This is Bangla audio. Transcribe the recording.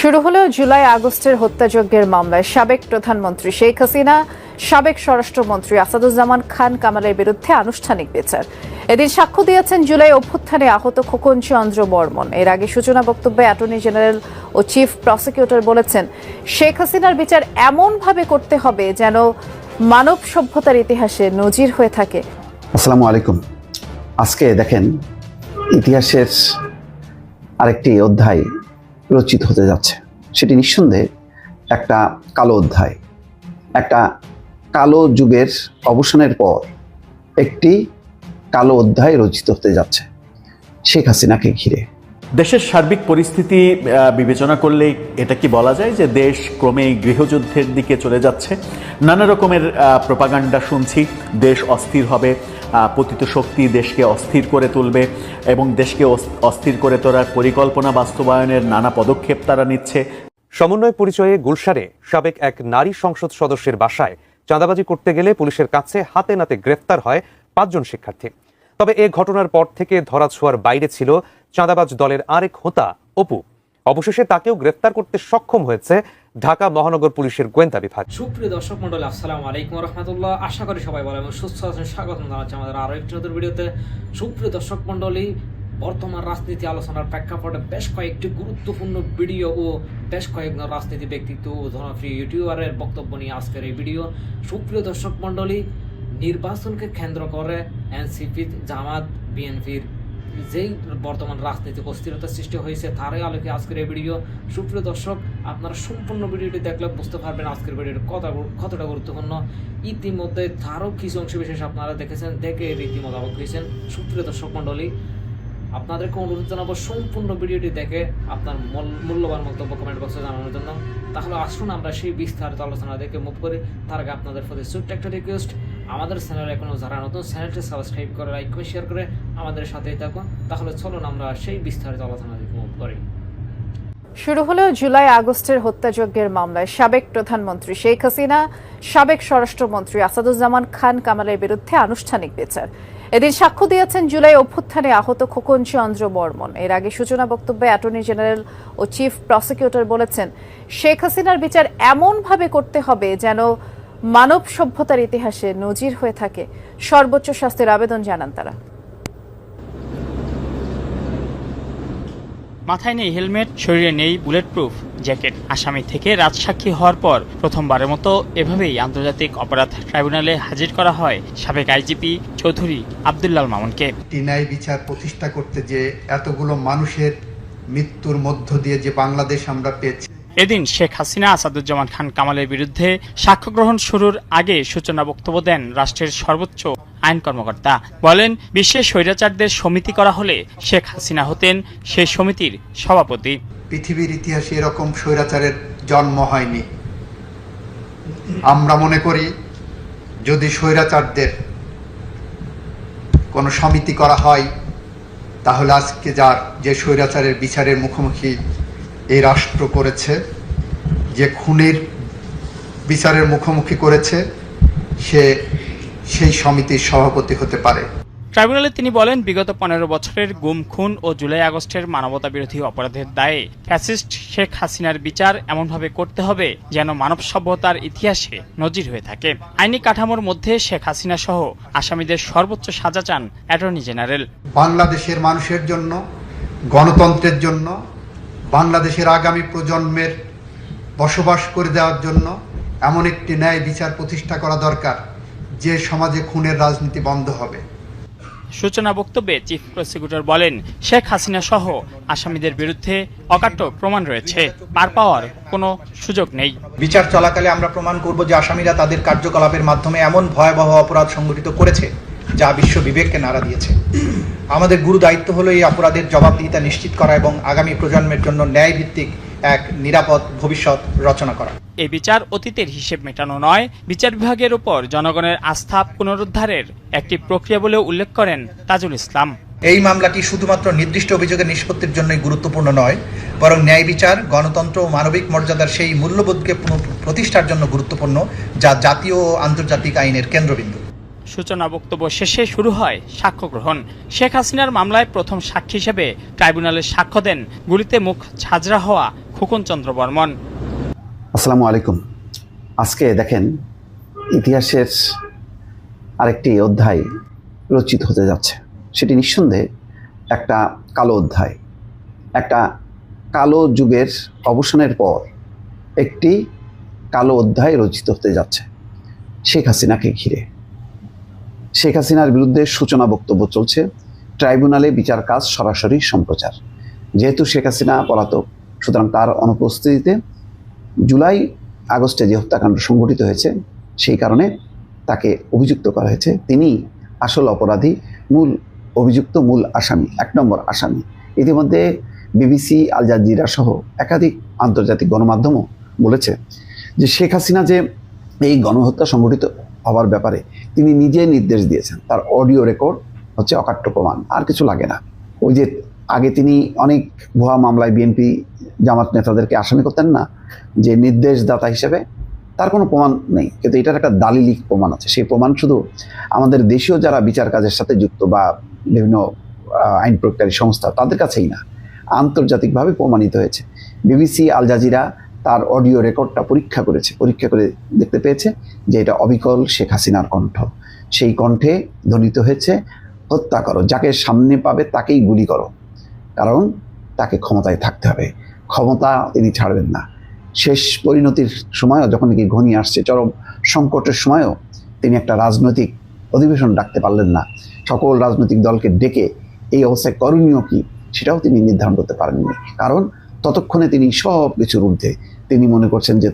শুরু হলো জুলাই আগস্টের হত্যাযজ্ঞের মামলায় সাবেক প্রধানমন্ত্রী শেখ হাসিনা, সাবেক স্বরাষ্ট্রমন্ত্রী আসাদুজ্জামান খান কামালের বিরুদ্ধে আনুষ্ঠানিক বিচার। এদিন সাক্ষ্য দিয়েছেন জুলাই অভ্যুত্থানে আহত খোকন চন্দ্র বর্মন। এর আগে সূচনা বক্তব্যে অ্যাটর্নি জেনারেল ও চিফ প্রসিকিউটর বলেছেন, শেখ হাসিনার বিচার এমনভাবে করতে হবে যেন মানব সভ্যতার ইতিহাসে নজির হয়ে থাকে। আসসালামু আলাইকুম। আজকে দেখেন, ইতিহাসের আরেকটি অধ্যায় রচিত হতে যাচ্ছে। সেটি নিঃসন্দেহে একটা কালো অধ্যায়, একটা কালো যুগের অবসানের পর একটি কালো অধ্যায় রচিত হতে যাচ্ছে শেখ হাসিনাকে ঘিরে। দেশের সার্বিক পরিস্থিতি বিবেচনা করলে এটা কি বলা যায় যে দেশ ক্রমেই গৃহযুদ্ধের দিকে চলে যাচ্ছে? নানা রকমের প্রোপাগান্ডা শুনছি, দেশ অস্থির হবে, পতিত শক্তি দেশকে অস্থির করে তুলবে এবং দেশকে অস্থির করে তোলার পরিকল্পনা বাস্তবায়নের নানা পদক্ষেপ তারা নিচ্ছে। সমন্বয় পরিচয়ে গুলশানে সাবেক এক নারী সংসদ সদস্যের বাসায় চাঁদাবাজি করতে গেলে পুলিশের কাছে হাতে নাতে গ্রেফতার হয় 5 জন শিক্ষার্থী। তবে এ ঘটনার পর থেকে ধরাছোঁয়ার বাইরে ছিল চাঁদাবাজ দলের আরেক হোতা অপু। অবশেষে তাকেও গ্রেফতার করতে সক্ষম হয়েছে ঢাকা মহানগর পুলিশের গোয়েন্দা বিভাগ। সুপ্রিয় দর্শক মন্ডলী, আসসালামু আলাইকুম রহমতুল্লাহ। আশা করি সবাই ভালো এবং সুস্থ আছেন। স্বাগতম জানাচ্ছি আমাদের আরো একটি নতুন ভিডিওতে। সুপ্রিয় দর্শক মন্ডলী, বর্তমান রাজনীতি আলোচনার প্রেক্ষাপটে বেশ কয়েকটি গুরুত্বপূর্ণ ভিডিও ও বেশ কয়েকজন রাজনীতি ব্যক্তিত্ব ও জনপ্রিয় ইউটিউবারের বক্তব্য নিয়ে আজকের এই ভিডিও। সুপ্রিয় দর্শক মন্ডলী, নির্বাচনকে কেন্দ্র করে এনসিপি, জামাত, বিএনপির যেই বর্তমান রাজনৈতিক অস্থিরতা সৃষ্টি হয়েছে তারই আলোকে আজকের এই ভিডিও। সুপ্রিয় দর্শক, আপনারা সম্পূর্ণ ভিডিওটি দেখলে বুঝতে পারবেন আজকের ভিডিওটি কতটা গুরুত্বপূর্ণ। ইতিমধ্যে তারও কিছু অংশ বিশেষ আপনারা দেখেছেন, দেখে রীতিমতো অবাক হয়েছেন। সুপ্রিয় দর্শক মণ্ডলী, আপনাদেরকে অনুরোধ জানাবো সম্পূর্ণ ভিডিওটি দেখে আপনার মূল্যবান মন্তব্য কমেন্ট বক্সে জানানোর জন্য। তাহলে আসুন আমরা সেই বিস্তারিত আলোচনা দেখে মুভ করি। তার আগে আপনাদের প্রতি ছোট্ট একটা রিকোয়েস্ট, আমাদের চ্যানেলে এখনো যারা নতুন, চ্যানেলটি সাবস্ক্রাইব করে, লাইক করে, শেয়ার করে আমাদের সাথেই থাকুন। তাহলে চলুন আমরা সেই বিস্তারিত আলোচনা দেখে মুভ করি। শুরু হলো জুলাই আগস্টের হত্যাযজ্ঞের মামলায় সাবেক প্রধানমন্ত্রী শেখ হাসিনা, সাবেক স্বরাষ্ট্রমন্ত্রী আসাদুজ্জামান খান কামালের বিরুদ্ধে আনুষ্ঠানিক বিচার। এদিন সাক্ষ্য দিয়েছেন জুলাই অভ্যুত্থানে আহত খোকন চন্দ্র বর্মন। এর আগে সূচনা বক্তব্যে অ্যাটর্নি জেনারেল ও চিফ প্রসিকিউটর বলেছেন, শেখ হাসিনার বিচার এমনভাবে করতে হবে যেন মানব সভ্যতার ইতিহাসে নজির হয়ে থাকে। সর্বোচ্চ শাস্তির আবেদন জানান তারা। মাথায় নেই হেলমেট, শরীরে নেই বুলেট প্রুফ জ্যাকেট। আসামি থেকে রাজসাক্ষী হওয়ার পর প্রথমবারের মতো এভাবেই আন্তর্জাতিক অপরাধ ট্রাইব্যুনালে হাজির করা হয় সাবেক আইজিপি চৌধুরী আব্দুল্লাল মামুনকে। ন্যায় বিচার প্রতিষ্ঠা করতে যে এতগুলো মানুষের মৃত্যুর মধ্য দিয়ে যে বাংলাদেশ আমরা পেয়েছি। এদিন শেখ হাসিনা, আসাদুজ্জামান খান কামালের বিরুদ্ধে সাক্ষ্য গ্রহণ শুরুর আগে সূচনা বক্তব্য দেন রাষ্ট্রের সর্বোচ্চ আইন কর্মকর্তা। বলেন, বিশ্বের স্বৈরাচারদের সমিতি করা হলে শেখ হাসিনা হতেন সেই সমিতির সভাপতি। পৃথিবীর ইতিহাসে এরকম স্বৈরাচারের জন্ম হয়নি। আমরা মনে করি যদি স্বৈরাচারদের কোনো সমিতি করা হয় তাহলে আজকে যে স্বৈরাচারের বিচারের মুখোমুখি এই রাষ্ট্র করেছে, যে খুনের বিচারের মুখোমুখি করেছে, সেই সমিতির সভাপতি হতে পারে। ট্রাইব্যুনালে তিনি বলেন, বিগত 15 বছরের গুম, খুন ও জুলাই আগস্টের মানবতা বিরোধী অপরাধের দায়ে ফ্যাসিস্ট শেখ হাসিনার বিচার এমনভাবে করতে হবে যেন মানব সভ্যতার ইতিহাসে নজির হয়ে থাকে। আইনি কাঠামোর মধ্যে শেখ হাসিনা সহ আসামিদের সর্বোচ্চ সাজা চান অ্যাটর্নি জেনারেল। বাংলাদেশের মানুষের জন্য, গণতন্ত্রের জন্য, বাংলাদেশের আগামী প্রজন্মের বসবাস করে দেওয়ার জন্য এমন একটি ন্যায় বিচার প্রতিষ্ঠা করা দরকার যে সমাজে খুনের রাজনীতি বন্ধ হবে। সূচনা বক্তব্যে চিফ প্রসিকিউটর বলেন, শেখ হাসিনা সহ আসামিদের বিরুদ্ধে অকাট্য প্রমাণ রয়েছে, পার পাওয়ার কোনো সুযোগ নেই। বিচার চলাকালে আমরা প্রমাণ করব যে আসামিরা তাদের কার্যকলাপের মাধ্যমে এমন ভয়াবহ অপরাধ সংগঠিত করেছে যা বিশ্ব বিবেককে নাড়া দিয়েছে। আমাদের গুরু দায়িত্ব হলো এই অপরাধের জবাবদিহিতা নিশ্চিত করা এবং আগামী প্রজন্মের জন্য ন্যায় ভিত্তিক এক নিরাপদ ভবিষ্যৎ রচনা করা। এই বিচার অতীতের হিসেব মেটানো নয়, বিচার বিভাগের উপর জনগণের আস্থা পুনরুদ্ধারের একটি প্রক্রিয়া বলে উল্লেখ করেন তাজুল ইসলাম। এই মামলাটি শুধুমাত্র নির্দিষ্ট অভিযোগের নিষ্পত্তির জন্যই গুরুত্বপূর্ণ নয়, বরং ন্যায় বিচার, গণতন্ত্র ও মানবিক মর্যাদার সেই মূল্যবোধকে প্রতিষ্ঠার জন্য গুরুত্বপূর্ণ, যা জাতীয় ও আন্তর্জাতিক আইনের কেন্দ্রবিন্দু। সূচনা বক্তব্য শেষে শুরু হয় সাক্ষ্য গ্রহণ। শেখ হাসিনার মামলায় প্রথম সাক্ষী হিসেবে ট্রাইব্যুনালে সাক্ষ্য দেন গুলিতে মুখ ঝাঁঝরা হওয়া খোকন চন্দ্র বর্মন। আসসালামু আলাইকুম। আজকে দেখেন ইতিহাসের আরেকটি অধ্যায় রচিত হতে যাচ্ছে। সেটি নিঃসন্দেহে একটা কালো অধ্যায়, একটা কালো যুগের অবসানের পর একটি কালো অধ্যায় রচিত হতে যাচ্ছে শেখ হাসিনাকে ঘিরে। শেখ হাসিনার বিরুদ্ধে সূচনা বক্তব্য চলছে, ট্রাইব্যুনালে বিচার কাজ সরাসরি সম্প্রচার। যেহেতু শেখ হাসিনা পলাতক, সুতরাং তার অনুপস্থিতিতে জুলাই আগস্টে যে হত্যাকাণ্ড সংঘটিত হয়েছে সেই কারণে তাকে অভিযুক্ত করা হয়েছে। তিনি আসল অপরাধী, মূল অভিযুক্ত, মূল আসামি, 1 নম্বর আসামি। ইতিমধ্যে বিবিসি, আল জাজিরা সহ একাধিক আন্তর্জাতিক গণমাধ্যমও বলেছে যে শেখ হাসিনা যে এই গণহত্যা সংঘটিত হওয়ার ব্যাপারে তিনি নিজে নির্দেশ দিয়েছেন। তার অডিও রেকর্ড হচ্ছে অকাট্য প্রমাণ, আর কিছু লাগে না। ওই যে আগে তিনি অনেক ভুয়া মামলায় বিএনপি জামাত নেতাদেরকে আসামি করতেন না, যে নির্দেশদাতা হিসেবে, তার কোনো প্রমাণ নেই, কিন্তু এটার একটা দালিলিক প্রমাণ আছে। সেই প্রমাণ শুধু আমাদের দেশীয় যারা বিচার কাজের সাথে যুক্ত বা বিভিন্ন আইন প্রয়োগকারী সংস্থা তাদের কাছেই না, আন্তর্জাতিকভাবে প্রমাণিত হয়েছে। বিবিসি, আল জাজিরা তার অডিও রেকর্ডটা পরীক্ষা করে দেখতে পেয়েছে যে এটা অবিকল শেখ হাসিনার কণ্ঠ। সেই কণ্ঠে ধ্বনিত হয়েছে হত্যা করো, যাকে সামনে পাবে তাকেই গুলি করো, কারণ তাকে ক্ষমতায় থাকতে হবে, ক্ষমতা তিনি ছাড়বেন না। শেষ পরিণতির সময়ও যখন কি ঘনিয়ে আসছে, চরম সংকটের সময়ও তিনি একটা রাজনৈতিক অধিবেশন ডাকতে পারলেন না। সকল রাজনৈতিক দলকে ডেকে এই অবস্থায় করণীয় কি সেটাও তিনি নির্ধারণ করতে পারেননি, কারণ ততক্ষণে তিনি সব কিছুর ঊর্ধ্বে। তিনি মনে করছেন যে